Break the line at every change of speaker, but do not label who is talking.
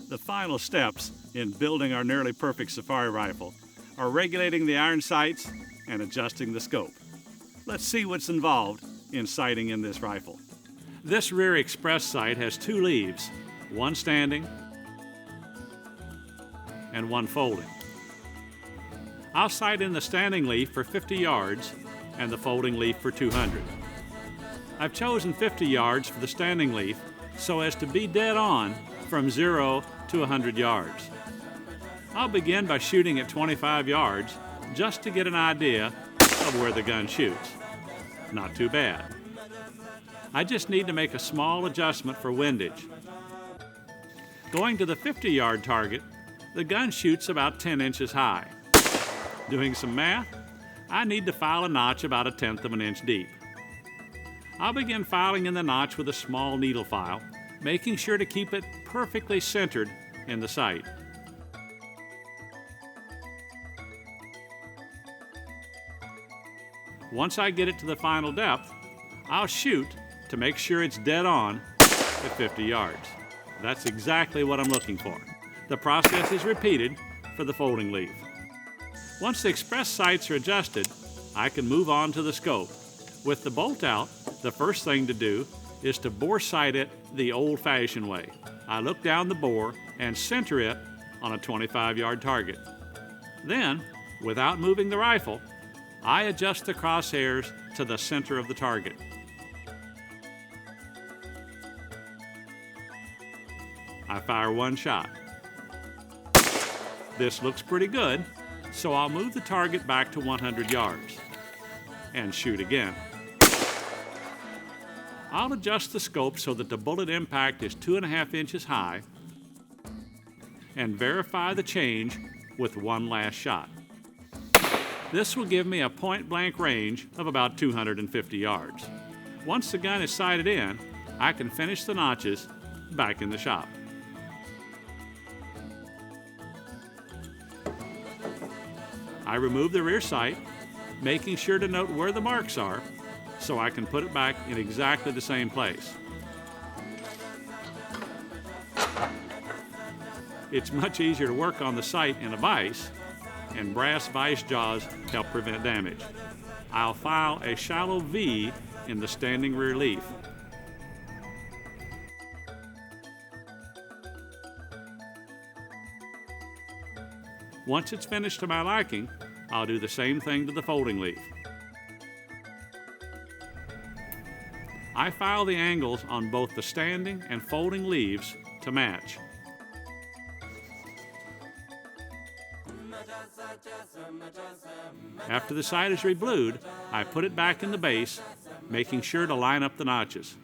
The final steps in building our nearly perfect safari rifle are regulating the iron sights and adjusting the scope. Let's see what's involved in sighting in this rifle. This rear express sight has two leaves, one standing and one folding. I'll sight in the standing leaf for 50 yards and the folding leaf for 200. I've chosen 50 yards for the standing leaf so as to be dead on from 0 to 100 yards. I'll begin by shooting at 25 yards just to get an idea of where the gun shoots. Not too bad. I just need to make a small adjustment for windage. Going to the 50-yard target, the gun shoots about 10 inches high. Doing some math, I need to file a notch about 1/10 of an inch deep. I'll begin filing in the notch with a small needle file, making sure to keep it perfectly centered in the sight. Once I get it to the final depth, I'll shoot to make sure it's dead on at 50 yards. That's exactly what I'm looking for. The process is repeated for the folding leaf. Once the express sights are adjusted, I can move on to the scope. With the bolt out, the first thing to do is to bore sight it the old-fashioned way. I look down the bore and center it on a 25-yard target. Then, without moving the rifle, I adjust the crosshairs to the center of the target. I fire one shot. This looks pretty good, so I'll move the target back to 100 yards and shoot again. I'll adjust the scope so that the bullet impact is 2.5 inches high and verify the change with one last shot. This will give me a point-blank range of about 250 yards. Once the gun is sighted in, I can finish the notches back in the shop. I remove the rear sight, making sure to note where the marks are so I can put it back in exactly the same place. It's much easier to work on the sight in a vise, and brass vise jaws help prevent damage. I'll file a shallow V in the standing rear leaf. Once it's finished to my liking, I'll do the same thing to the folding leaf. I file the angles on both the standing and folding leaves to match. After the sight is reblued, I put it back in the base, making sure to line up the notches.